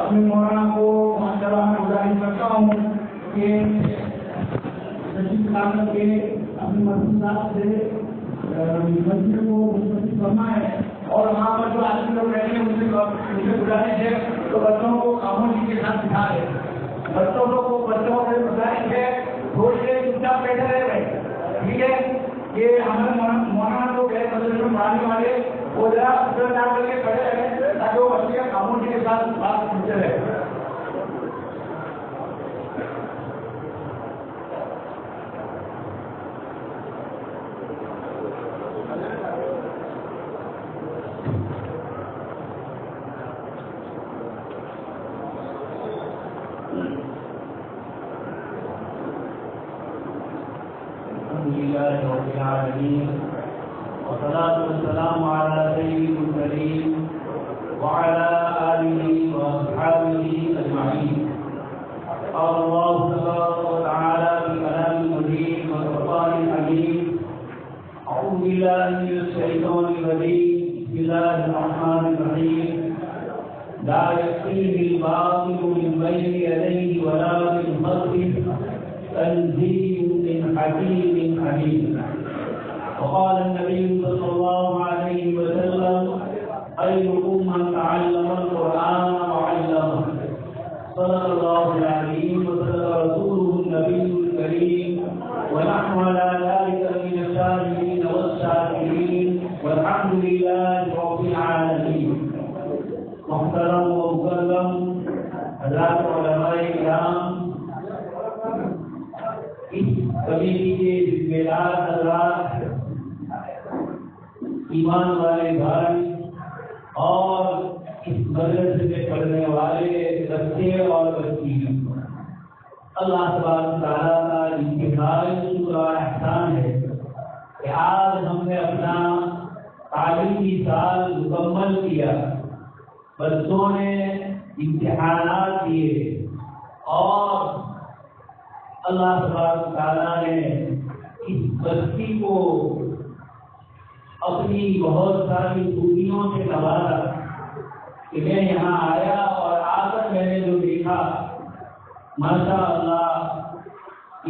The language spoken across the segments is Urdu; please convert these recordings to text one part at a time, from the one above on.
اپنے مولانا کو ماشاءاللہ میں گزارش کرتا ہوں کہ اپنے مسجد صاحب سے مسجد کو مستفید فرمائے اور وہاں پر جو آدمی لوگ رہتے ہیں مجھے گزارش ہے تو بچوں کو خاموشی کے ساتھ سکھائے. بچوں کو گزارش ہے تھوڑی دیر چپ چاپ بیٹھے رہے. ٹھیک ہے کہ ہمارے مولانا کو غیر مسجد میں پڑھانے والے وہ ذرا ادھر جا کر کے کھڑے رہے تاکہ وہ بچے کا خاموشی کے ساتھ بات سنتے رہے. والصلاة والسلام على سيد المرسلين وعلى آله وأصحابه أجمعين. قال الله تبارك وتعالى في كلام المجيد والقرآن الحكيم: أعوذ بالله من الشيطان الرجيم. بسم الله الرحمن الرحيم. لا يأتيه الباطل من بين يديه ولا من خلفه تنزيل من حكيم حميد. وقال النبي صلى الله عليه وسلم: خيركم من تعلم القرآن وعلمه. صدق الله العظيم وصدق رسوله النبي الكريم ونحن على ذلك من الشاهدين والشاكرين والحمد لله رب العالمين. محترم و مکرم حضرات علماء کرام، اس کمیٹی کے ذمہ دار حضرات، ایمان والے بھائی اور اس مدرسے میں پڑھنے والے بچے اور بچی، اللہ تبارک تعالیٰ کا انتہائی شکر اور احسان ہے کہ آج ہم نے اپنا تعلیمی سال مکمل کیا. بچوں نے امتحانات دیے اور اللہ تبارک تعالیٰ نے اس بچی کو اپنی بہت ساری خوبیوں سے نوازا کہ میں یہاں آیا اور آ کر میں نے جو دیکھا، ماشاء اللہ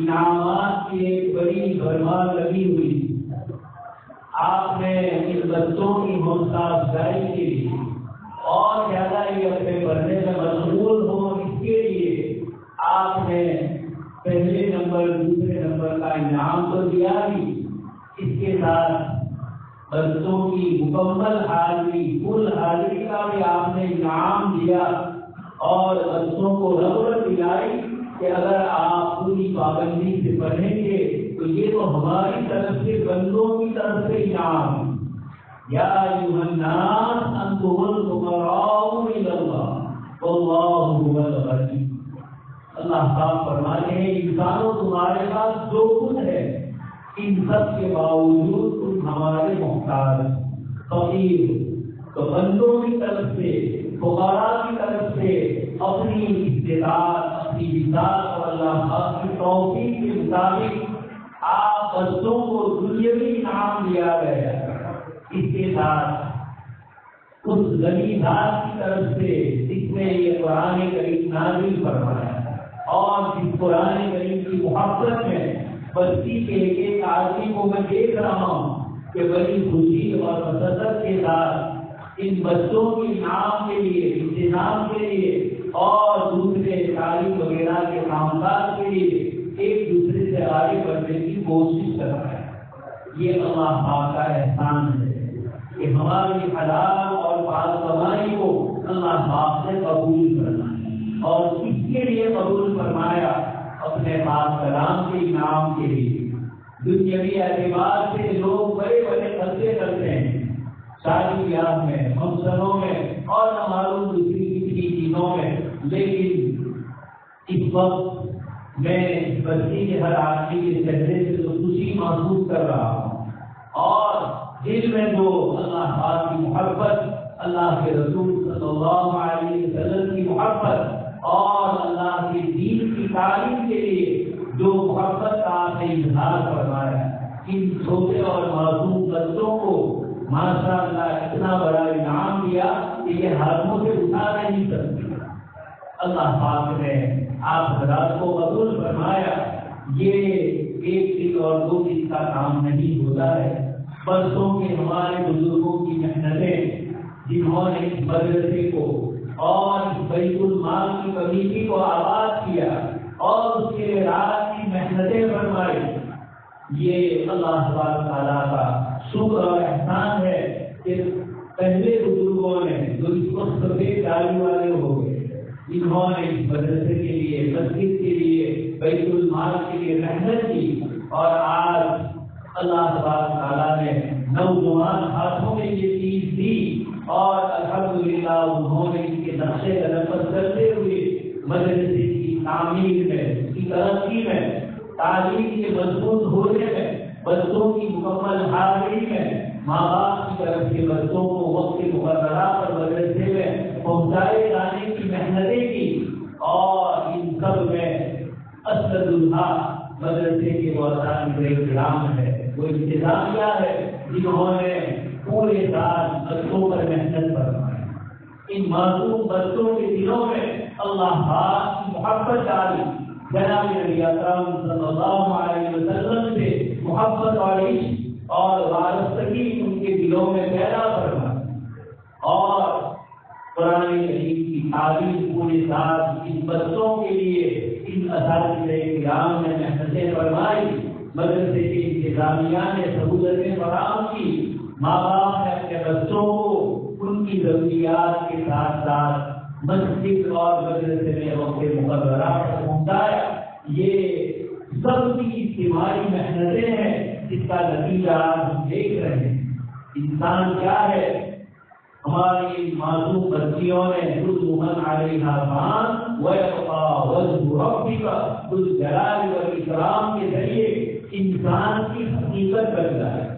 انعامات کی ایک بڑی بھرمار لگی ہوئی. آپ نے ان بچوں کی حوصلہ افزائی کے لیے اور زیادہ یہ اپنے پڑھنے میں مشغول ہو اس کے لیے آپ نے پہلے نمبر دوسرے نمبر کا انعام تو دیا ہی، اس کے ساتھ بچوں کی مکمل حاضری فل حاضری کا بھی آپ نے انعام دیا اور بچوں کو رغبت دلائی کہ اگر آپ پوری پابندی سے پڑھیں گے تو یہ تو ہماری طرف سے بندوں کی طرف سے انعام. یا ایھا الناس انتم الفقراء الی اللہ واللہ هو الغنی. اللہ پاک فرماتے ہیں انسانوں تمہارے پاس جو کچھ ہے ان سب کے باوجود تم ہمارے محتاج فقیر. تو بندوں کی طرف سے فقراء کی طرف سے اپنی استطاعت اپنی وسعت اور اللہ پاک کی توفیق کے مطابق آپ بچوں کو دنیاوی انعام دیا گیا. اس کے ساتھ اس غنی ذات کی طرف سے جس نے یہ قرآن کریم نازل فرمایا اور جس قرآن کریم کی محبت میں بستی کے ایک آدمی کو میں دیکھ رہا ہوں کہ بڑی خوشی اور مسرت کے ساتھ ان بچوں کے انعام کے لیے، انتظام کے لیے اور دوسرے تعلیم وغیرہ کے کامکاج کے لیے ایک دوسرے سے آگے بڑھنے کی کوشش کر رہا ہے. یہ اللہ پاک کا احسان ہے کہ ہماری حلال اور پاک کمائی کو اللہ پاک سے قبول کرنا ہے اور اس کے لیے قبول فرمایا اپنے پاک کلام کے انعام کے لیے. دنیاوی اعتبار سے لوگ بڑے بڑے خرچے کرتے ہیں شادی بیاہ میں، فنکشنوں میں اور نہ معلوم دوسری کسی چیزوں میں، لیکن اس وقت میں بچی کے ہر آدمی کے چہرے سے تو خوشی محسوس کر رہا ہوں اور دل میں جو اللہ پاک کی محبت، اللہ کے رسول صلی اللہ علیہ وسلم کی محبت اور اللہ کے دین کی تعلیم کے لیے جو محبت کا آپ نے اظہار فرمایا، ان چھوٹے اور معصوم بچوں کو ماشاءاللہ اتنا بڑا انعام دیا کہ یہ ہاتھوں سے اٹھا نہیں سکتے۔ اللہ پاک نے آپ حضرات کو قبول فرمایا۔ یہ ایک دن اور دو دن کا کام نہیں ہوتا ہے، برسوں کے ہمارے بزرگوں کی محنتیں، جنہوں نے اس مدرسے کو اور بیت المال کی کمیٹی کو آباد کیا اور اس کے لیے رات کی محنتیں فرمائی، یہ اللہ تبارک تعالیٰ کا شکر اور احسان ہے کہ پہلے بزرگوں نے جو اس وقت سفید داڑھی والے ہو گئے، جنہوں نے اس مدرسے کے لیے، مسجد کے لیے، بیت المال کے لیے محنت کی، اور آج اللہ تبارک تعالیٰ نے نوجوان ہاتھوں میں یہ چیز دی، اور الحمدللہ انہوں نے اس کے نقشے قدم پر چلتے ہوئے مدرسے کی تعمیر میں، اس کی ترقی میں، تعلیم کے مضبوط ہونے میں، بچوں کی مکمل حاضری میں، ماں باپ کی طرف سے بچوں کو وقت مقررہ پر مدرسے میں پہنچائے جانے کی محنتیں کی، اور ان سب میں اسد الحق مدرسے کے مولانا کرام ہے، وہ انتظامیہ ہے جنہوں نے پورے سال بچوں پر محنت فرمائی۔ ان معصوم بچوں کے دلوں میں اللہ پاک کی محبت ڈالی، جناب نبی اکرم صلی اللہ علیہ وسلم سے محبت اور عشق اور وابستگی ان کے دلوں میں پیدا فرمائی، اور قرآن کریم کی تعلیم پورے سال ان بچوں کے لیے ان اساتذہ کرام نے محنتیں فرمائی، مدرسے کے انتظامیہ نے سہولتیں فراہم کی، ماں باپ نے اپنے بچوں کو ان کی ضروریات کے ساتھ ساتھ مسجد اور مدرسے میں وقت مقررہ پر پہنچایا۔ یہ سب کی اجتماعی محنتیں ہیں، جس کا نتیجہ ہم دیکھ رہے ہیں۔ انسان کیا ہے؟ ہماری معصوم بچیوں نے ذوالمن علیہا فان ویبقى وجه ربک ذو الجلال والاکرام کے ذریعے انسان کی حقیقت بدلا ہے۔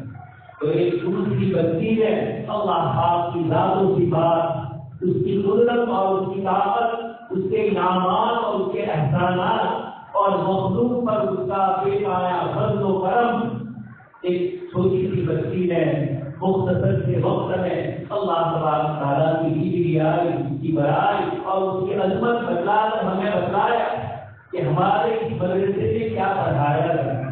تو ایک دوسری بچی ہے، اللہ پاک کی ذات و صفات، اس کی قدرت اور اس کی طاقت، اس کے انعامات اور اس کے احسانات، اور مخلوق پر اس کا بے پایا فضل و کرم۔ ایک چھوٹی سی بچی نے مختصر سے وقت میں اللہ تبارک تعالیٰ کی کبریائی، اس کی بڑائی اور اس کی عظمت بتلا کر ہمیں بتلایا کہ ہمارے اس مدرسے میں کیا پڑھایا جاتا ہے۔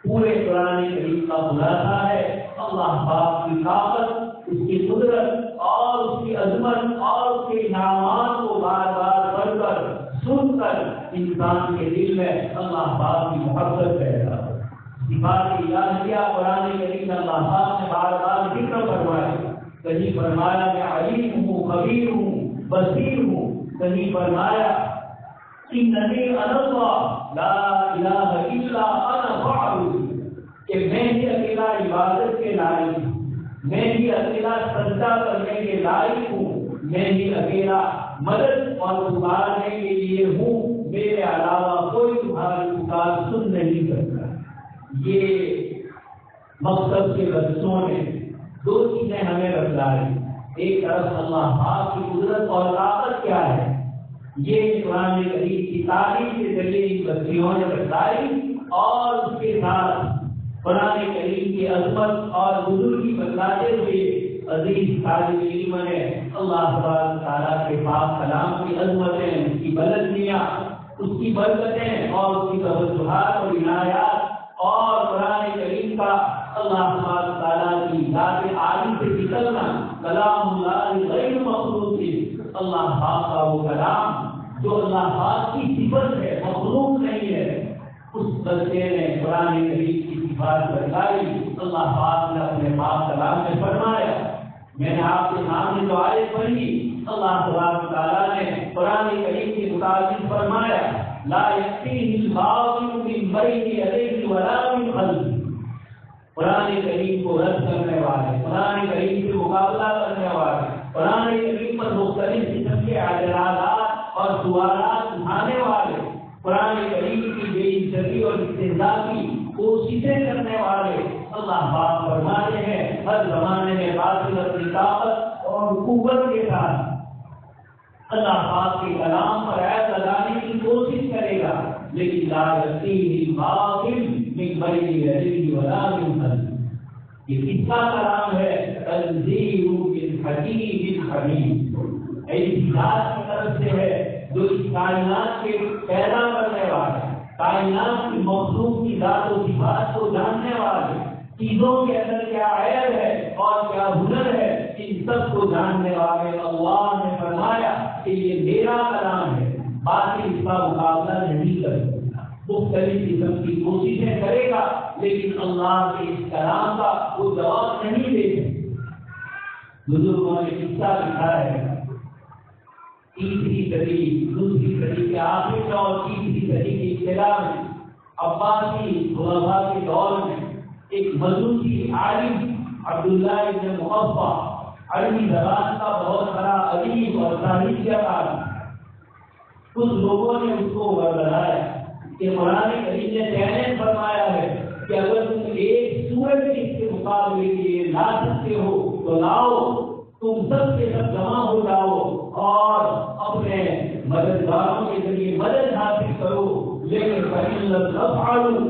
پورے قرآن کریم کا خلاصہ ہے اللہ پاک کی طاقت، اس کی قدرت اور اس کی عظمت اور اس کے انعامات کو بار بار پڑھ کر سن کر انسان کے دل میں اللہ پاک کی محبت پیدا ہو۔ صفات الہیہ قرآن کریم میں اللہ پاک نے بار بار ذکر فرمایا، کہیں فرمایا میں علیم ہوں، خبیر ہوں، بصیر ہوں، کہیں فرمایا اننی انا اللہ لا الہ الا انا فاعبدون، کہ میں ہی اکیلا عبادت کے لائق ہوں، میں ہی اکیلا سجدہ کرنے کے لائق ہوں، میں ہی اکیلا مدد اور پکارنے کے لیے ہوں، میرے علاوہ کوئی تمہاری پکار سن نہیں سکتا۔ یہ مقصد کے بچوں نے دو چیزیں ہمیں بتلائی، ایک طرف اللہ پاک کی قدرت اور طاقت کیا ہے، یہ قرآن کریم کی تعلیم کے ذریعے ان بچیوں نے بتلائی، اور اس کے ساتھ قرآن کریم کی عظمت اور بزرگی بتلاتے ہوئے عزیز طالب علم نے اللہ تبارک تعالیٰ کے پاک کلام کی عظمتیں، اس کی بلندیاں، اس کی برکتیں اور اس کی توجہات اور عنایات اور قرآن کریم کا اللہ تبارک تعالیٰ کی ذات عالی سے نکلنا، کلام اللہ غیر مخلوق، اللہ پاک کا وہ کلام جو اللہ پاک کی صفت ہے، مخلوق نہیں ہے۔ اس بچے نے قرآن کریم کی صفات بتائی، اللہ پاک نے اپنے پاک کلام میں فرمایا۔ میں نے آپ کے سامنے جو آیت پڑھی، اللہ تبارک تعالیٰ نے قرآن کریم کے متعلق فرمایا لا یأتیہ الباطل من بین یدیہ ولا من خلفہ۔ قرآن کریم کو رد کرنے والے، قرآن کریم سے مقابلہ کرنے والے، قرآن کریم پر مختلف قسم کے اعتراضات اور سوالات اٹھانے والے، قرآن کریم کی بے عزتی اور استہزاء کی کوششیں کرنے والے، اللہ پاک فرماتے ہیں ہر زمانے میں باطل اپنی طاقت اور قوت کے ساتھ اللہ پاک کے کلام پر عیب لگانے کی کوشش کرے گا، لیکن لا یأتیہ الباطل من بین یدیہ ولا من خلفہ۔ یہ کس کا کلام ہے؟ تنزیل من حکیم حمید، ایسی ذات کی طرف سے ہے جو اس کائنات کے پیدا کرنے والے، کائنات کی مخلوق کی ذات و صفات کو جاننے والے، چیزوں کے اندر کیا عیب ہے اور کیا ہنر ہے، ان سب کو جاننے والے اللہ نے فرمایا کہ یہ میرا کلام ہے، باقی اس کا مقابلہ نہیں کر سکتا، مختلف قسم کی کوششیں کرے گا لیکن اللہ کے اس کلام کا وہ جواب نہیں دے سکتا۔ بزرگوں نے قصہ لکھا ہے، تیسری صدی، دوسری صدی کے آخر میں اور تیسری صدی کی ابتدا میں عباسی خلفاء کے دور میں ایک مجوسی عالم عبداللہ ابن مغفا، عربی زبان کا بہت بڑا ادیب اور تاریخیہ کار، کچھ لوگوں نے اس کو بتایا کہ قرآن کریم نے چیلنج فرمایا ہے کہ اگر تم ایک سورج اس کے مقابلے کے لیے لا سکتے ہو تو لاؤ، تم سب کے سب جمع ہو جاؤ اور اپنے مددگاروں کے ذریعے مدد حاصل کرو، لیکن فَإِن لَّمْ تَفْعَلُوا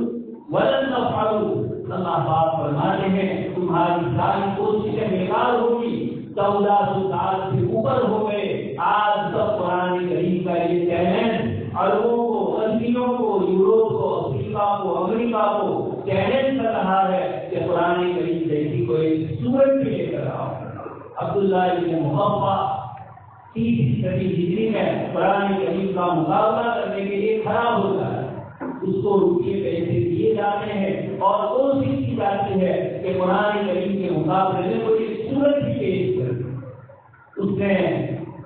وَلَن تَفْعَلُوا، اللہ پاک فرماتے ہیں تمہاری ساری کوششیں بیکار ہوگی۔ 1400 سال سے اوپر ہو گئے، آج تک قرآن کریم کا یہ چیلنج عربوں کو، انگریزوں کو، یوروپ کو، افریقہ کو، امریکہ کو چیلنج کر رہا ہے کہ قرآن کریم جیسی کوئی سورت بھی لے کر آؤ۔ عبداللہ ابن مغفا تیسری صدی ہجری میں قرآن کریم کا مقابلہ کرنے کے لیے کھڑا ہوتا ہے، اس کو روپیے پیسے دیے جاتے ہیں اور کوشش کی جاتی ہے کہ قرآن کریم کے مقابلے میں کوئی سورت بھی پیش کر۔ اس نے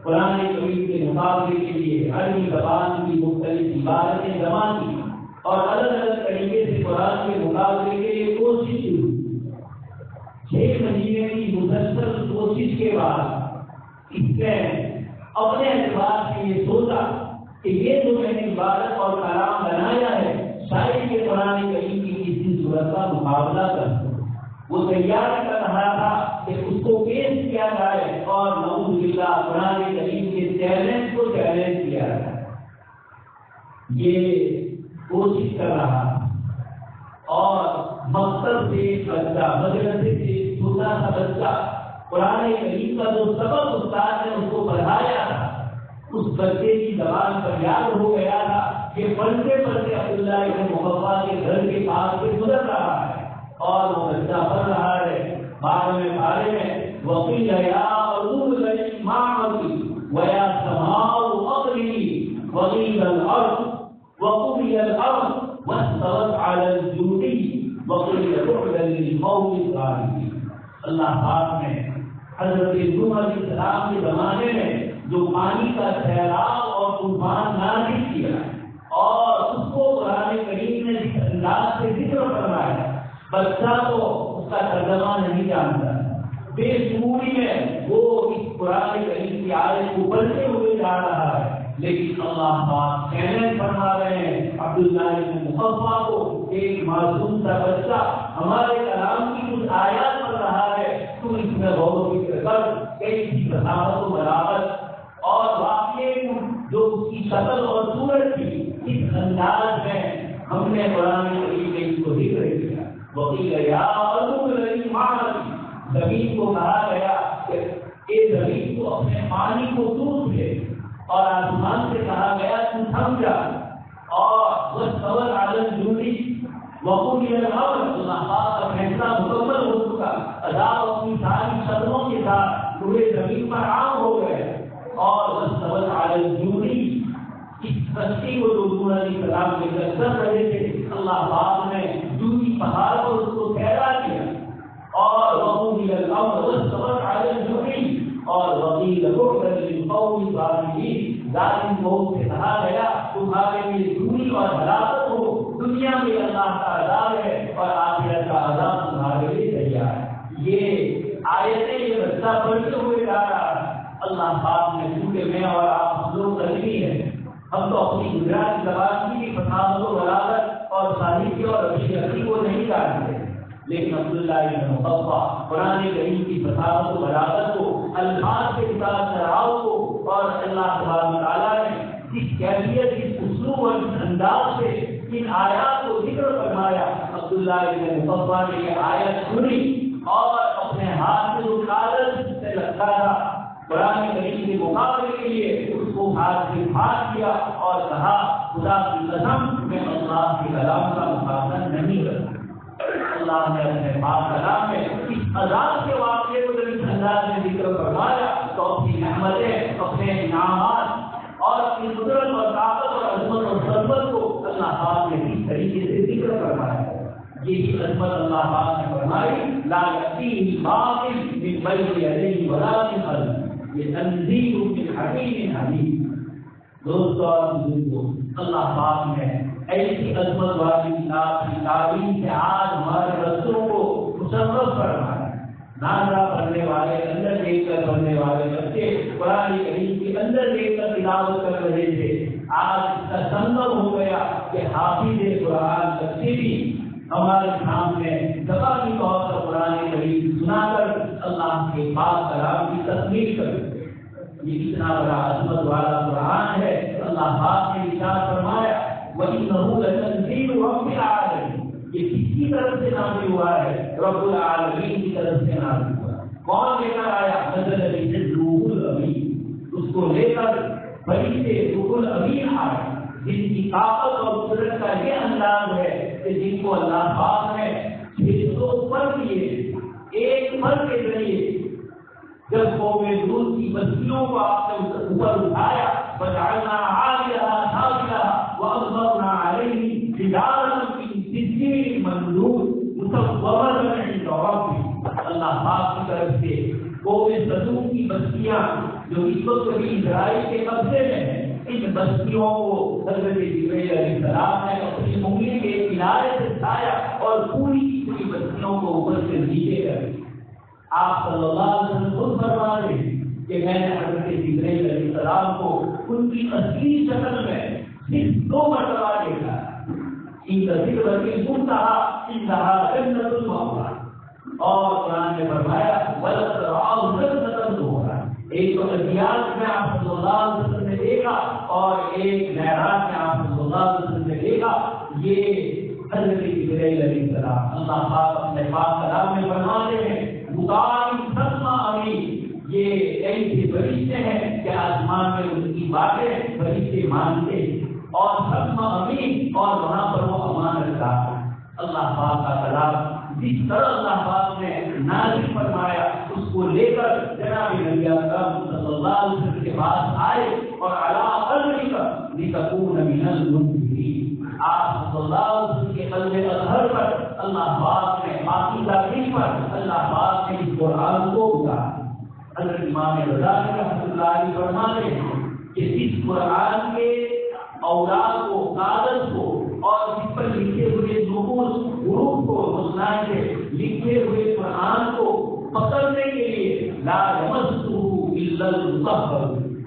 قرآن کریم کے مقابلے کے لیے عربی زبان کی مختلف عبارتیں جمع کی اور الگ الگ طریقے سے قرآن کے مقابلے کے لیے کوشش کی۔ 6 مہینے کی مسلسل کوشش کے بعد اس نے اپنے اعتبار سے یہ سوچا کہ یہ جو میں نے عبادت اور کلام بنایا ہے شاید یہ قرآن کریم کی کسی صورت کا مقابلہ کر سکے۔ وہ تیار کر رہا تھا کہ اس کو پیش کیا جائے اور نعوذ باللہ قرآن کریم کے چیلنج کو چیلنج کیا جائے۔ یہ کوشش کر رہا اور مقصد سے بچہ، مدرسے سے چھوٹا سا بچہ قرآن کریم کا جو سبق استاد نے اس کو پڑھایا تھا اس بچے کی زبان پر یاد ہو گیا تھا کہ پڑھتے پڑھتے عبداللہ ابن مغفا کے گھر کے پاس سے گزر رہا ہے اور وہ بچہ پڑھ رہا ہے۔ بعد میں بارے میں وقیل یا ارض لئی معمتی ویا سماء اقلمی وقیل الارض وقضی الامر واستوت علی الجودی وقیل بعدا للقوم الظالمین۔ اللہ پاک نے حضرت نوح علیہ السلام کے زمانے میں جو پانی کا سیلاب اور طوفان نازل کیا اور اس کو قرآن کریم نے جس انداز سے ذکر فرمایا، بچہ تو اس کا ترجمہ نہیں جانتا، بے شعوری میں وہ اس قرآن کریم کی آیت کو پڑھتے ہوئے جا رہا ہے، لیکن اللہ پاک چیلنج فرما رہے ہیں عبداللہ ابن مغفا کو، ایک معصوم سا بچہ ہمارے کلام کی کچھ آیات پڑھ رہا ہے، تو اس میں غور و فکر کر، کیسی بساوت و بلاغت اور واقعے جو اس کی شکل اور صورت تھی، اس انداز میں ہم نے قرآن کریم میں اس کو ذکر کیا۔ وقیل یا ارض لئی معمتی، زمین کو کہا گیا کہ اے زمین کو اپنے پانی کو دودھ دے، اور آسمان سے کہا گیا تو تھم جا، اور واستوت علی الجودی وقضی الامر، اللہ پاک کا فیصلہ مکمل ہو چکا، عذاب اپنی ساری شکلوں کے ساتھ پورے زمین پر عام ہو گئے، اور واستوت علی الجودی، اس کشتی کو جو نوح علیہ السلام کے کر رہے تھے اللہ پاک نے جودی پہاڑ پر اس کو ٹھہرا دیا، اور وقضی الامر واستوت علی الجودی، اور وقیل بعدا للقوم الظالمین، ظالم قوم سے کہا گیا تمہارے لیے دوری اور ہلاکت ہو، دنیا میں اللہ کا عذاب ہے اور آخرت کا عذاب تمہارے لیے تیار ہے۔ یہ آیتیں یہ بچہ پڑھتے ہوئے جا رہا ہے۔ اللہ پاک نے چونکہ میں اور آپ لوگ کرنی ہے، ہم تو اپنی گجراتی زبان کی فصاحت و بلاغت اور ساہتیہ اور ابشری کو نہیں جانتے، لیکن عبداللہ ابن مغفا قرآن کریم کی فصاحت و بلاغت کو، الفاظ کے ساتھ شراؤ کو، اور اللہ تبارک و تعالیٰ نے جس کیفیت، جس اسلوب اور جس انداز سے ان آیات کو ذکر فرمایا، عبداللہ ابن مغفا نے یہ آیت سنی اور اپنے ہاتھ میں جو کاغذ سے لگتا تھا قرآن کریم کے مقابلے کے لیے اس کو ہاتھ سے پھاڑ دیا اور کہا خدا کی قسم میں اللہ کے کلام کا مقابلہ نہیں کرتا۔ اللہ نے اپنے پاک کلام میں اس عذاب کے واقعے کو جب اس انداز میں ذکر فرمایا تو اپنی نعمتیں، اپنے انعامات اور اپنی قدرت اور طاقت اور عظمت اور ثروت کو اللہ پاک نے اس طریقے سے ذکر فرمایا۔ یہی عظمت اللہ پاک نے فرمائی لا یأتیہ باطل من بین یدیہ ولا من خلفہ، یہ تنزیل من حکیم حمید۔ دوستو اور بزرگوں، اللہ پاک نے ایسی عظمت والی کتاب کی تعلیم سے آج ہمارے بچوں کو مصرف فرمایا۔ نازرہ پڑھنے والے، اندر دیکھ کر پڑھنے والے بچے قرآن کریم کے اندر دیکھ کر تلاوت کر رہے تھے، آج اس کا سنگم ہو گیا کہ حافظ قرآن بچے بھی ہمارے سامنے زبانی طور پر قرآن کریم سنا کر اللہ کے پاک کلام کی تکمیل کرتے۔ یہ اتنا بڑا عظمت والا قرآن ہے، اللہ پاک نے ارشاد فرمایا وَإِنَّهُ لَتَنزِيلُ رَبِّ الْعَالَمِينَ، یہ کس کی طرف سے نازل ہوا ہے؟ رب العالمین کی طرف سے نازل ہوا۔ کون لے کر آیا؟ نزل بِهِ الروح الامین، اس کو لے کر فرشتے روح الامین آئے، جن کی طاقت اور قدرت کا یہ انداز ہے کہ جن کو اللہ پاک نے 600 پر دیے، ایک پر کے ذریعے جب قوم لوط کی بستیوں کو آپ نے اوپر اٹھایا فجعلنا عاليها سافلها وأمطرنا عليهم حجارة من سجيل منضود مسومة عند ربك۔ اللہ پاک کی طرف سے قوم صدوم کی بستیاں جو اس وقت بھی اسرائیل کے قبضے میں ہیں، ان بستیوں کو حضرت جبرائیل علیہ السلام نے اپنی انگلی کے کنارے سے اٹھایا اور پوری کی پوری بستیوں کو اوپر سے نیچے کر دیا۔ آپ صلی اللہ علیہ وسلم خود فرما رہے ہیں کہ میں نے حضرت جبرائیل علیہ السلام کو ان کی اصلی شکل میں صرف 2 مرتبہ دیکھا۔ ان کا ذکر المنتہی انتہا جنت المأویٰ، اور قرآن نے فرمایا وَلَقَدْ رَآهُ نَزْلَةً أُخْرَىٰ، ایک تو عطیات میں آپ صلی اللہ علیہ وسلم نے دیکھا اور ایک معراج میں آپ صلی اللہ علیہ وسلم نے دیکھا۔ یہ حضرت جبرائیل علیہ السلام اللہ پاک اپنے پاک کلام میں فرماتے ہیں یہ ایسے فرشتے ہیں کہ آسمان میں ان کی باتیں فرشتے مانتے اور سلم امین، اور وہاں پر وہ امان رکھتا ہے۔ اللہ پاک کا کلام جس طرح اللہ پاک نے نازل فرمایا اس کو لے کر جناب نبی اکرم صلی اللہ علیہ وسلم کے پاس آئے اور علی قلبک لتکون من المنذرین، آپ صلی اللہ علیہ وسلم کے قلب اطہر پر اللہ پاک نے پاکیزہ دل پر اللہ پاک نے اس قرآن کو اتارا۔ حضرت امام غزالی رحمۃ اللہ علیہ فرماتے ہیں کہ اس قرآن کے اوراق کو، کاغذ کو اور اس پر لکھے ہوئے نقوش حروف کو، مسائل سے لکھے ہوئے قرآن کو پکڑنے کے لیے لا یمسہ الا المطہرون،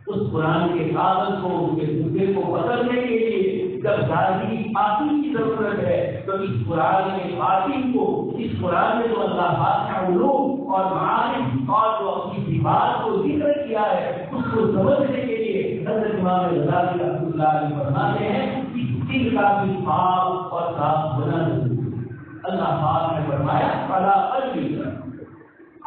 اس قرآن کے کاغذ کو، اس کے ٹکڑے کو پکڑنے کے لیے جب ظاہری پاکی کی ضرورت ہے تو اس قرآن میں پاکی کو، اس قرآن میں جو اللہ پاک نے علوم اور معارف اور جو اپنی صفات کو ذکر کیا ہے اس کو سمجھنے کے لیے حضرت امام غزالی رحمۃ اللہ علیہ فرماتے ہیں کہ دل کا بھی پاک اور صاف ہونا ضروری ہے۔ اللہ پاک نے فرمایا فلا قلبک،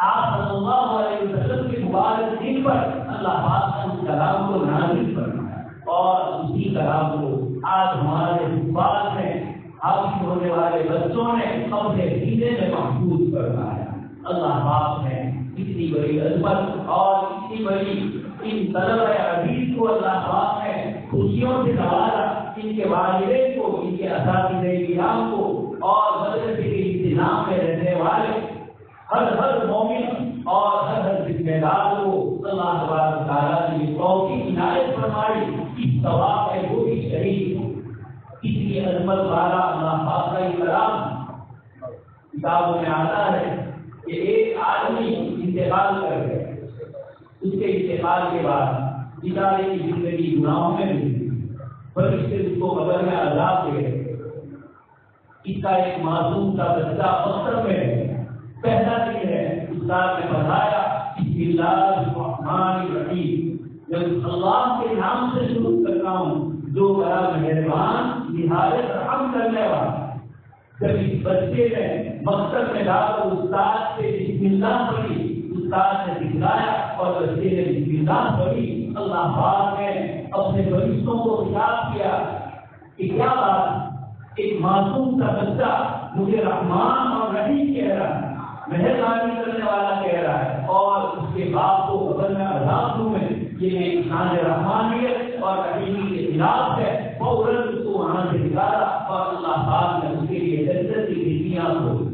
آپ صلی اللہ علیہ وسلم کے مبارک دل پر اللہ پاک نے اس کلام کو نازل فرمایا، اور اسی کلام کو آج ہمارے حفاظ میں حاصل ہونے والے بچوں نے اپنے سینے میں محفوظ فرمایا۔ اللہ پاک نے اتنی بڑی عظمت اور اتنی بڑی ان طلبہ عزیز کو اللہ پاک نے خوشیوں سے نوازا، ان کے والدین کو، ان کے اساتذہ کرام کو اور مدرسے کے انتظام میں رہنے والے ہر مومن اور ہر ذمہ دار کو اللہ تبارک و تعالیٰ نے توفیق عنایت فرمائی اس ثواب ہے وہ بھی شریک ہو۔ اس کی عظمت والا اللہ پاک کا کلام کتابوں میں آتا ہے کہ ایک آدمی انتقال کر گئے، اس کے انتقال کے بعد بیچارے کی زندگی گناہوں میں گزری، فرشتے اس کو قبر میں عذاب دے گئے۔ اس کا ایک معصوم کا بچہ مقصد میں ہے، پہلا دن ہے، استاد نے بتایا بسم اللہ الرحمن الرحیم، جب اللہ کے نام سے شروع کرتا ہوں جو بڑا مہربان نہایت رحم کرنے والا۔ جب اس بچے نے مقصد میں لا کر استاد سے بسم اللہ پڑھی، استاد نے سکھلایا اور بچے نے بسم اللہ پڑھی، اللہ پاک نے اپنے فرشتوں کو خطاب کیا کہ کیا بات، ایک معصوم سا بچہ مجھے رحمان اور رحیم کہہ رہا ہے، مہربانی کرنے والا کہہ رہا ہے، اور اس کے باپ کو قبر میں عذاب دوں میں، یہ انسان رحمانیت اور رحیمی کے خلاف ہے۔ فوراً اس کو وہاں سے نکالا اور اللہ پاک نے اس کے لیے جنت کی کھڑکیاں کھولی۔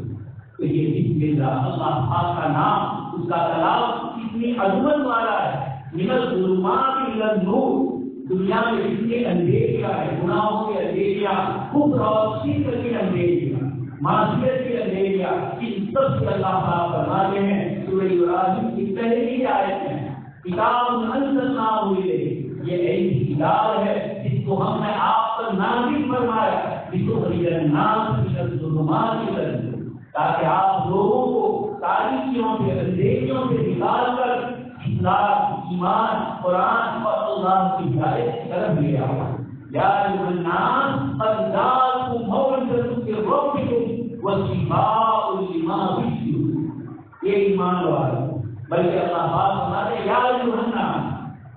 تو یہ بسم اللہ، اللہ پاک کا نام، اس کا کلام اتنی عظمت والا ہے۔ من الظلمات الی النور، دنیا میں اتنے اندھیریاں ہیں، گناہوں کے اندھیریاں، کفر اور شرک کے اندھیریاں، معصیت کے اندھیریاں، ان سب سے اللہ پاک فرماتے ہیں سورہ ابراہیم کی پہلی آیت میں، کتاب انزلناہ الیک، یہ ایسی کتاب ہے جس کو ہم نے آپ پر نازل فرمایا، لتخرج الناس من الظلمات الی النور، تاکہ آپ لوگوں کو تاریکیوں سے، اندھیریوں سے نکال کر اسلام، ایمان، قرآن اور اللہ کی ہدایت کی طرف لے آؤ۔ یا ایھا الناس قد جاءکم موعظۃ من ربکم وشفاء لما فی الصدور، یہ ایمان والو، بلکہ اللہ پاک فرماتے ہیں یا ایھا الناس،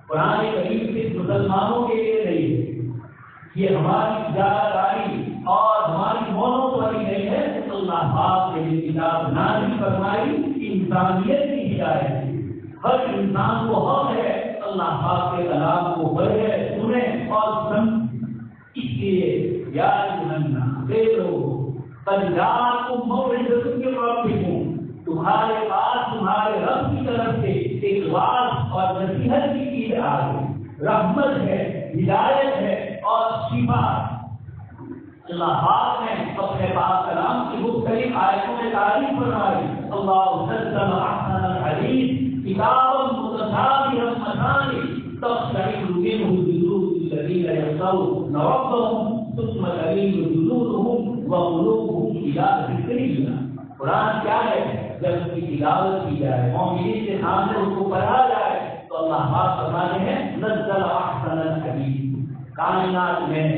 قرآن کریم صرف مسلمانوں کے لیے نہیں ہے، یہ ہماری ذمہ داری اور ہماری مونوں والی نہیں ہے، اللہ پاک نے یہ کتاب نازل فرمائی انسانیت کی ہدایت، ہر انسان کو حق ہے اللہ پاک کے کلام کو پڑھے، سنے اور سمجھے۔ اس لیے یا ایھا الناس، اے لوگو، قد جاءکم موعظۃ من ربکم، تمہارے پاس تمہارے رب کی طرف سے ایک واعظ اور نصیحت کی چیز آ گئی، رحمت ہے، ہدایت ہے اور شفا۔ اللہ پاک نے اپنے پاک کلام کی مختلف آیتوں میں تعریف فرمائی، اللہ نزل احسن الحدیث کتابا متشابہا مثانی تقشعر منہ جلود الذین یخشون ربهم ثم تلین جلودهم وقلوبهم الی ذکر اللہ۔ قرآن کیا ہے؟ جب اس کی تلاوت کی جائے، مومنین کے سامنے اس کو پڑھا جائے تو اللہ پاک فرماتے ہیں نزل احسن الحدیث، کائنات میں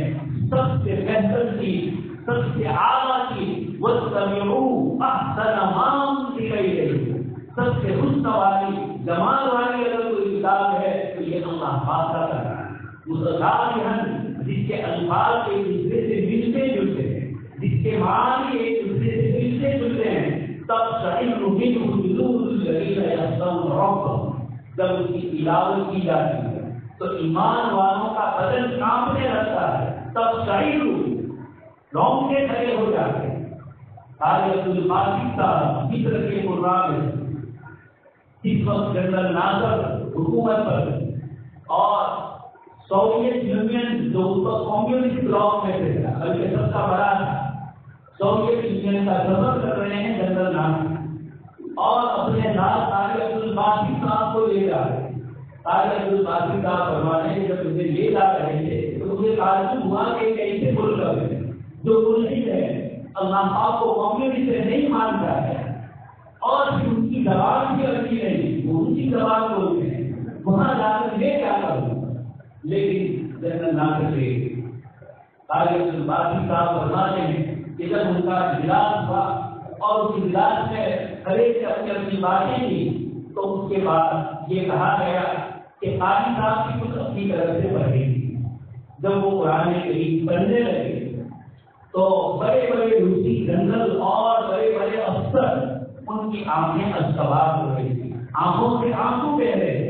سب سے بہتر چیز، سب سے اعلیٰ چیز، وَاتَّبِعُوا أَحْسَنَ مَا أُنزِلَ إِلَيْكُمْ، سب سے حسن والی، جمال والی اگر کوئی کتاب ہے تو یہ اللہ پاک کا کر رہا ہے، متشابہاً، جس کے الفاظ ایک دوسرے سے ملتے جلتے ہیں، جس کے معنی ایک دوسرے سے ملتے جلتے ہیں، تقشعر منہ جلود الذین یخشون ربهم، جب اس کی تلاوت کی جاتی ہے تو ایمان والوں کا بدن کانپنے لگتا ہے، تقشعر، رونگٹے کھڑے ہو جاتے ہیں۔ قاری عبد الباسط صاحب مصر کے قراء میں اس وقت جنرل ناصر حکومت پر اور سوویت یونین جو اس وقت کمیونسٹ بلاک میں تھا، بلکہ سب کا بڑا تھا، سوویت یونین کا سفر کر رہے ہیں جنرل ناصر، اور اپنے ساتھ قاری عبد الباسط صاحب کو لے جا رہے ہیں۔ قاری عبد الباسط صاحب فرماتے ہیں جب مجھے لے جا رہے تھے تو مجھے معلوم ہوا کہ ایسے ملک ہے جو ملحد ہے، اللہ پاک کو کمیونسٹ نہیں مانتا ہے، اور پھر ان کی زبان بھی اچھی نہیں، وہ ان کی زبان بولتے ہیں، وہاں جا کر میں کیا کروں؟ لیکن جنرل ناصر سے قاری عبد الباسط صاحب فرماتے ہیں کہ جب ان کا اجلاس ہوا اور اس اجلاس میں کھڑے سے اپنی باتیں کی تو اس کے بعد یہ کہا گیا کہ قاری صاحب کی کچھ اپنی طرف سے پڑھے گی۔ جب وہ قرآن کریم پڑھنے لگے تو بڑے بڑے روسی جنرل اور بڑے بڑے افسر ان کی آنکھیں اشتباہ ہو رہی تھی، آنکھوں سے آنسو بہ رہے تھے۔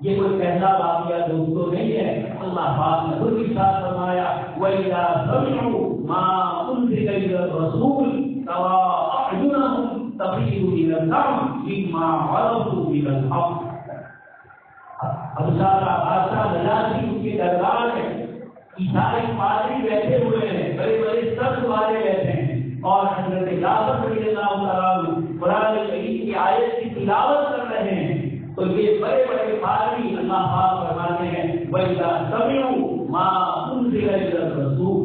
یہ کوئی پہلا واقعہ دوستوں نہیں ہے، اللہ پاک نے خود ارشاد فرمایا وَإِذَا سَمِعُوا مَا أُنزِلَ إِلَى الرَّسُولِ تَرَىٰ أَعْيُنَهُمْ تَفِيضُ مِنَ الدَّمْعِ مِمَّا عَرَفُوا مِنَ الْحَقِّ۔ بادشاہ نجاشی ان کے دربار میں عیسائی پادری بیٹھے ہوئے ہیں، بڑے بڑے سرد والے بیٹھے ہیں، اور حضرت جعفر رضی اللہ تعالیٰ قرآن کریم کی آیت کی تلاوت کر رہے ہیں، تو یہ بڑے بڑے پادری اللہ پاک فرماتے ہیں وَإِذَا سَمِعُوا مَا أُنزِلَ إِلَى الرَّسُولِ،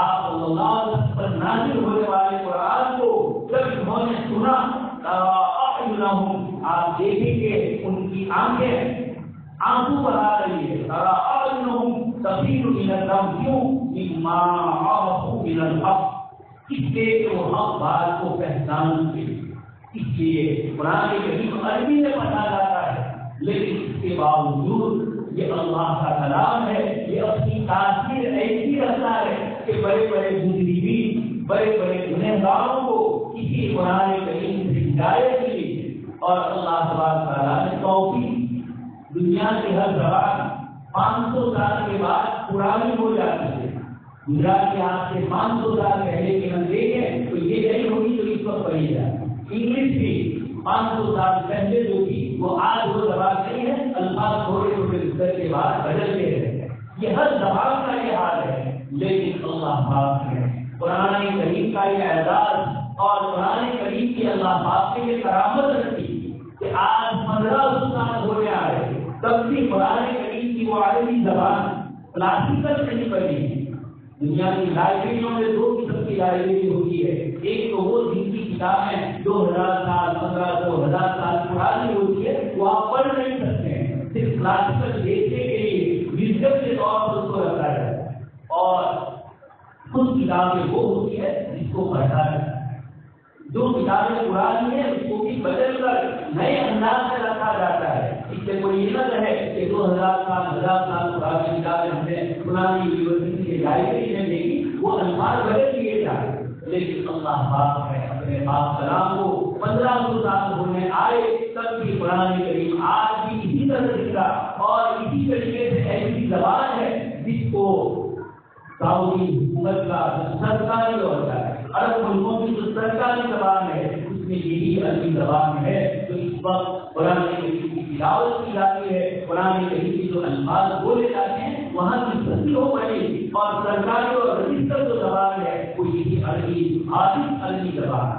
آپ صلی اللہ علیہ وسلم پر نازل ہونے والے قرآن کو جب انہوں نے سنا أَعْيُنَهُمْ، آپ دیکھیں گے ان کی آنکھیں آنسو بہا رہی ہے، تَرَىٰ تَفِيضُ مِنَ الدَّمْعِ مِمَّا عَرَفُوا مِنَ الْحَقِّ، اس لیے کہ وہ حق بات کو پہچان کے، اس لیے قرآن کریم عربی میں پڑھا جاتا ہے، لیکن اس کے باوجود یہ اللہ کا کلام ہے، یہ اپنی تاثیر ایسی رکھتا ہے کہ بڑے بڑے مجرمین، بڑے بڑے گنہگاروں کو اسی قرآن کریم سے ہدایت ملی، اور اللہ تبارک تعالیٰ نے توفیق، دنیا کی ہر زبان 500 سال کے بعد پرانی ہو جاتی ہے۔ گجرات کے ہاتھ سے 500 سال پہلے کے ہم دیکھیں تو یہ نہیں ہوگی تو اس وقت پڑھی جائے۔ انگلش بھی 500 سال پہلے جو تھی وہ آج وہ زبان نہیں ہے، الفاظ تھوڑے تھوڑے گزر کے بعد بدلتے ہیں، یہ ہر زبان کا یہ حال ہے۔ لیکن اللہ پاک نے قرآن کریم کا یہ اعزاز اور قرآن کریم کی اللہ پاک نے یہ کرامت رکھی کہ آج 1500 سال ہونے آ رہے، تب بھی قرآن کریم کی وہ عربی زبان کلاسیکل نہیں پڑھی۔ دنیا کی لائبریریوں میں 2 قسم کی لائبریری ہوتی ہے، ایک تو وہ دین کی کتابیں 2000 سال 1500 1000 سال پرانی ہوتی ہے، وہ آپ پڑھ نہیں سکتے ہیں، صرف کلاسیکل دیکھنے کے لیے میوزیم کے طور پر اس کو رکھا جاتا ہے، اور کچھ کتابیں وہ ہوتی ہے جس کو پڑھا جاتا ہے۔ جو کتابیں پرانی ہیں اس کو بھی بدل کر نئے انداز سے رکھا جاتا ہے۔ اس سے کوئی یہ نہ کہے کہ 2000 سال 1000 سال پرانی کتابیں ہم نے پرانی یونیورسٹی کے لائبریری میں دیکھی، وہ الفاظ بدل دیے جائے، لیکن اللہ پاک نے اپنے پاک کلام کو 1500 سال ہونے آئے تب بھی قرآن کریم آج بھی اسی طرح دکھا، اور اسی طریقے سے ایسی زبان ہے جس کو سعودی حکومت کا سرکاری ہوتا ہے، عرب ملکوں کی جو سرکاری زبان ہے اس میں یہی عربی زبان ہے۔ تو اس وقت قرآن کریم کی تلاوت کی جاتی ہے، قرآن کریم کے جو الفاظ بولے جاتے ہیں وہاں کی تصدیق ہو پڑی، اور سرکاری اور رجسٹر جو زبان ہے وہ یہی عربی خالص عربی زبان ہے۔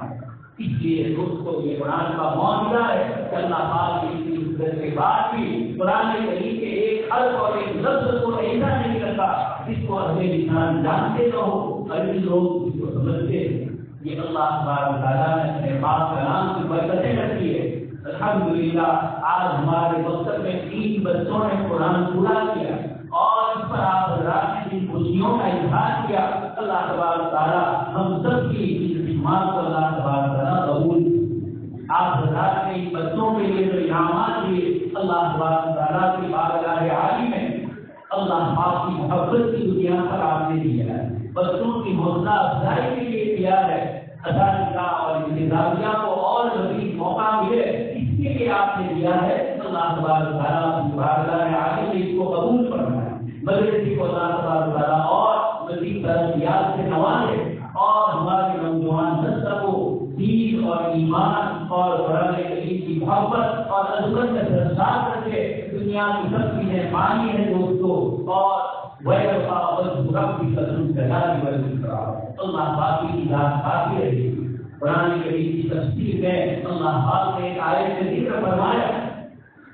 اس لیے دوستوں یہ قرآن کا معاملہ ہے کہ اللہ پاک کی عزت کے بعد بھی قرآن کریم کے ایک حرف اور ایک لفظ کو ایسا نہیں کرتا جس کو اہل لسان جانتے نہ ہو، عربی لوگ اس کو سمجھتے ہیں۔ یہ اللہ تبارک تعالیٰ نے اپنے پاک کلام کی برکتیں رکھی ہے۔ الحمدللہ آج ہمارے مکتب میں 3 بچوں نے قرآن پورا کیا، اور اس پر آپ حضرات نے جن خوشیوں کا اظہار کیا، اللہ تبارک تعالیٰ ہم سب کی خدمات کو اللہ تبارک تعالیٰ قبول۔ آپ حضرات نے ان بچوں کے لیے جو انعامات دیے، اللہ تبارک تعالیٰ کی بارگاہ عالی میں اللہ پاک کی محبت کی دنیا پر آپ نے دیا ہے، بچوں کی حوصلہ افزائی کے لیے دیا ہے، اساتذہ اور انتظامیہ کو اور مزید موقع ملے اس کے لیے آپ نے دیا ہے۔ اللہ تبارک تعالیٰ کی بارگاہ عالی میں اس کو قبول فرمائے، مدرسے کو اللہ تبارک تعالیٰ اور مزید ترقیات سے نوازے، اور ہمارے نوجوان نسل کو دین اور ایمان اور قرآن کریم کی محبت اور عظمت میں سرشار رکھے۔ دنیا کی سب چیزیں پانی ہے دوستوں، اور اللہ پاک کی ذات کافی رہی۔ قرآن کریم کی تفسیر میں اللہ پاک نے ایک آیت میں ذکر فرمایا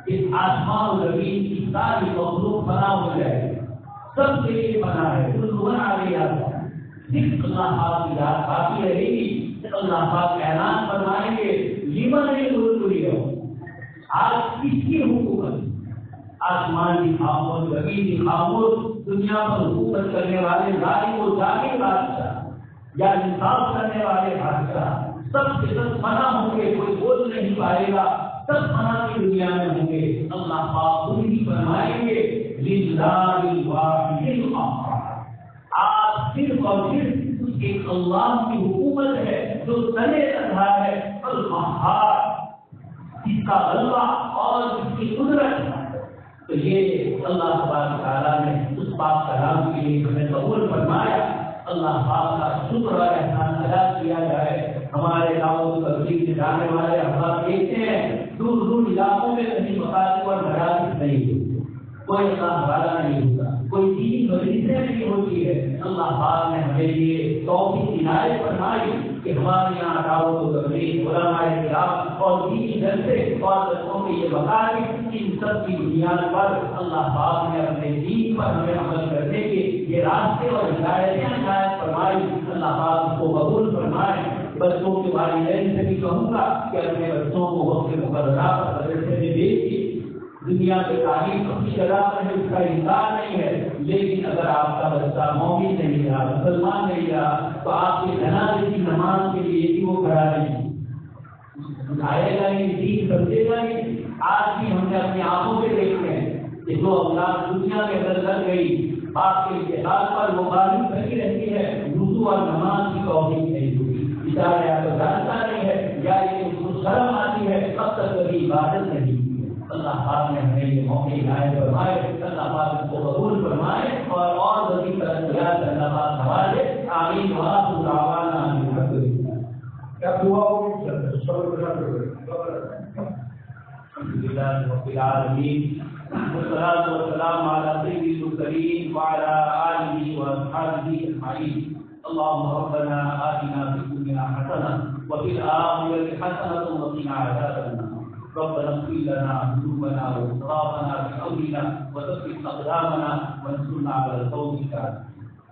کہ آسمان و زمین کی ساری مخلوق فنا ہو جائے، سب کے لیے فنا ہے، صرف اللہ پاک کی ذات کافی رہے گی۔ اللہ پاک اعلان فرمائیں گے لمن الملک، آج کس کی حکومت؟ آسمان کی خاموش، زمین کی خاموش، دنیا پر حکومت کرنے والے ظالم و جابر بادشاہ یا انصاف کرنے والے بادشاہ سب کے سب فنا ہوں گے، کوئی بول نہیں پائے گا، سب فنا کی دنیا میں ہوں گے۔ اللہ پاک خود ہی فرمائیں گے للہ الواحد القہار، آج صرف اور صرف ایک اللہ کی حکومت ہے جو تنے رکھا ہے، القہار، جس کا غلبہ اور جس کی قدرت ہے۔ تو یہ اللہ تبارک تعالیٰ نے اس پاک کلام کے لیے ہمیں قبول فرمایا۔ اللہ پاک کا شکر اور احسان ادا کیا جائے۔ ہمارے دعوت تبلیغ سے جانے والے احباب دیکھتے ہیں دور دور علاقوں میں کہیں مکاتب اور مدارس نہیں ہوتے، کوئی اللہ والا نہیں ہوتا، کوئی دینی مجلسیں نہیں ہوتی ہے۔ اللہ پاک نے ہمیں یہ توفیق عنایت فرمائی کہ ہمارے یہاں دعوت و تبلیغ، علماء کرام اور دینی جلسے اور بچوں کے یہ مقاصد، ان سب کی بنیاد پر اللہ پاک نے اپنے دین پر ہمیں عمل کرنے کے یہ راستے اور ہدایتیں عنایت فرمائی۔ اللہ پاک اس کو قبول فرمائے۔ بچوں کے والدین سے بھی کہوں گا کہ اپنے بچوں کو وقت مقررہ پر مدرسے میں بھیجیے، دنیا کے تاریخ کی شرح میں اس کا انکار نہیں ہے، لیکن اگر آپ کا بچہ مومن نہیں رہا، مسلمان نہیں رہا، تو آپ کے جنازے کی نماز کے لیے بھی وہ کھڑا نہیں آئے گا نہیں، دین سمجھے گا نہیں۔ آج بھی ہم نے اپنی آنکھوں سے دیکھتے ہیں کہ جو اولاد دنیا کے اندر لگ گئی، آپ کے اتحاد پر وہ غالب بنی رہتی ہے، وضو اور نماز کی توفیق نہیں ہوئی، بیچارہ یا تو جانتا نہیں ہے یا یہ اس کو شرم آتی ہے، اب تک کبھی عبادت نہیں ہوئی ہے۔ اللہ پاک نے ہمیں یہ موقع عنایت فرمائے، اللہ پاک اس کو قبول فرمائے اور وزیر ترقیات اللہ پاک حوالے آمین وآخر دعوانا ان الحمد للہ۔ الحمد للہ رب العالمین والصلاة والسلام على سيد المرسلين وعلى آله وأصحابه أجمعين۔ اللهم ربنا آتنا في الدنيا حسنة وفي الآخرة حسنة وقنا عذاب النار۔ ربنا اغفر لنا ذنوبنا وإسرافنا في أمرنا وثبت أقدامنا وانصرنا على القوم الكافرين۔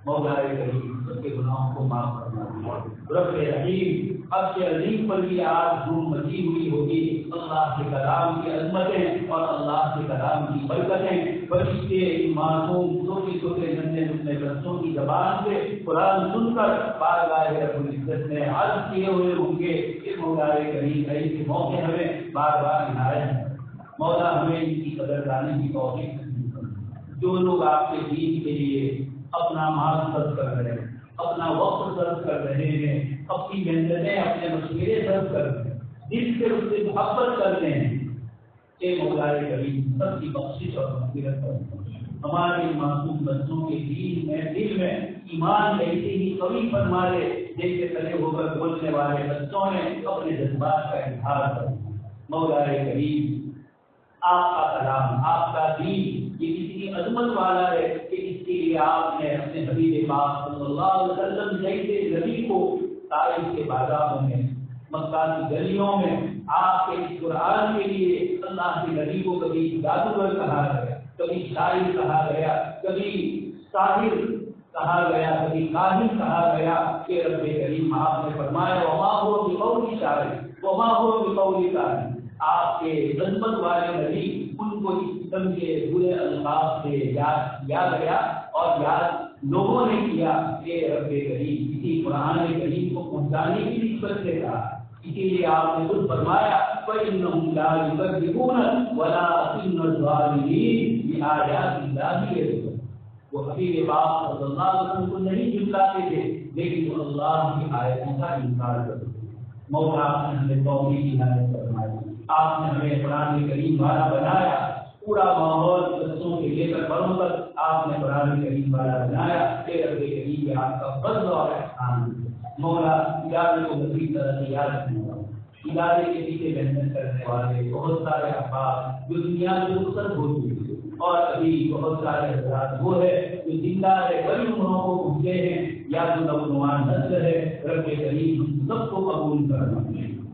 مولا کریم سب کے گناہوں کو معاف فرما۔ رب رحیم اب سے عظیم پر بھی آج دھوم مچی ہوئی ہوگی، اللہ کے کلام کی عظمتیں اور اللہ کے کلام کی برکتیں، فرشتے معصوم چھوٹے چھوٹے ننھے ننھے بچوں کی زبان سے قرآن سن کر بارگاہ رب العزت میں عرض کیے ہوئے ہوں گے کہ مولا کریم ایسے موقع ہمیں بار بار عنایت ہے۔ مولا ہمیں ان کی قدر لانے کی توفیق نصیب فرما۔ جو لوگ آپ کے دین کے لیے اپنا مال خرچ کر رہے ہیں، اپنا وقت خرچ کر رہے ہیں، اپنی محنتیں اپنے مشورے خرچ کر رہے ہیں، دل سے اس سے محبت کرتے ہیں، اے مولا کریم سب کی بخشش اور مغفرت فرما۔ ہمارے معصوم بچوں کے دل میں ایمان ایسے ہی قوی فرما دے جیسے کھڑے ہو کر بولنے والے بچوں نے اپنے جذبات کا اظہار کر۔ مولا کریم آپ کا کلام، آپ کا دین یہ اتنی عظمت والا ہے کہ اس کے لیے آپ نے اپنے حبیب پاک صلی اللہ علیہ وسلم جیسے نبی کو طائف کے بازاروں میں، مکہ کی گلیوں میں آپ کے اس قرآن کے لیے اللہ کے نبی کو کبھی جادوگر کہا گیا، کبھی شاعر کہا گیا، کبھی ساحر کہا گیا، کبھی کاہن کہا گیا کہ رب کریم آپ نے فرمایا وما هو بقول شاعر وما هو بقول کاہن۔ آپ کے عظمت والے نبی ان کو اس قسم کے برے الفاظ سے یاد کیا گیا اور یاد لوگوں نے کیا کہ رب کریم کسی قرآن کریم کو پہنچانے کی نسبت سے کہا۔ اسی لیے آپ نے خود فرمایا فَإِنَّهُمْ لَا يُكَذِّبُونَ وَلَٰكِنَّ الظَّالِمِينَ بِآيَاتِ اللَّهِ يَجْحَدُونَ۔ وہ حبیب پاک صلی اللہ علیہ وسلم کو نہیں جھٹلاتے تھے لیکن وہ اللہ کی آیتوں کا انکار کرتے تھے۔ مولا آپ نے ہمیں توفیق عنایت فرمائی، آپ نے ہمیں قرآن کریم والا بنایا، پورا ماحول بچوں سے لے کر بڑوں تک آپ نے قرآن کریم والا بنایا کہ رب کریم کے آپ کا فضل اور احسان۔ مولا ادارے کو مزید ترقیات کرنے والے، ادارے کے پیچھے محنت کرنے والے بہت سارے احباب جو دنیا سے رخصت ہو چکے اور ابھی بہت سارے حضرات وہ ہے جو زندہ ہے، بڑی عمروں کو پہنچے ہیں یا جو نوجوان نسل ہے، رب کریم ہم سب کو قبول کرنا،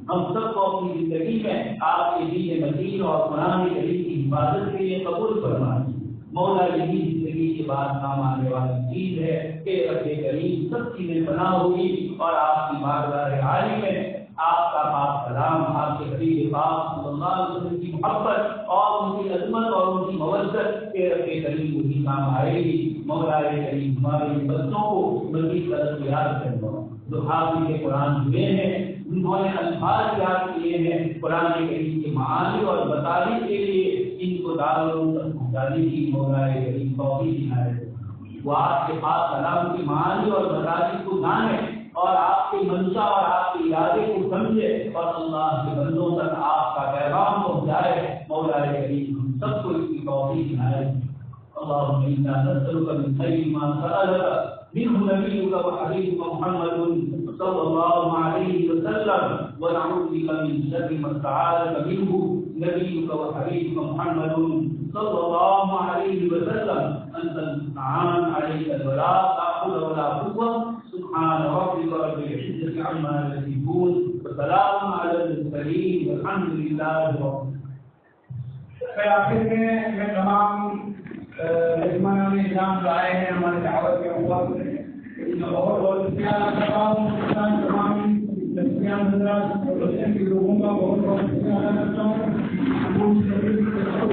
ہم سب کو اپنی زندگی میں آپ کے دین متین اور قرآن کریم کی حفاظت کے لیے قبول فرمائیں۔ مولا یہی زندگی کے بعد کام آنے والی چیز ہے کہ رب کریم سب چیزیں بنا ہوگی اور آپ کی بارگاہ عالی میں آپ کا پاک کلام، آپ کے حبیب پاک صلی اللہ علیہ وسلم کی محبت اور ان کی عظمت اور ان کی مودت کے رب کریم وہی کام آئے گی۔ مولا کریم ہمارے بچوں کو مزید ترقیات کرنا، جو حافظ قرآن ہوئے ہیں انہوں نے الفاظ یاد کیے ہیں قرآن کریم کے معانی اور بتانے کے لیے ان کو دارالعلوم تک پہنچانے کی مولا کریم توفیق عنایت۔ وہ آپ کے پاس کلام کی معانی اور بتانے کو جانے اور آپ کی منشا اور آپ کے ارادے کو سمجھے اور اللہ کے بندوں تک آپ کا پیغام پہنچائے۔ مولا کریم ہم سب کو اس کی توفیق عنایت۔ اللهم انا نسألك من خير ما سألك منه نبيك وحبيبك محمد صلى الله عليه وسلم ونعوذ بك من شر ما استعاذك منه نبيك وحبيبك محمد صلى الله عليه وسلم أنت المستعان عليك البلاغ لا حول ولا قوة سبحان ربك رب العزة عما يصفون وسلام على المرسلين والحمد لله رب العالمين۔ آخر میں تمام مہمانوں نے نظام لائے ہیں ہمارے دعوت کے اوقات میں بہت بہت شکریہ ادا کرتا ہوں۔ تمام حضرات اور کے لوگوں کا بہت بہت شکریہ ادا کرتا ہوں۔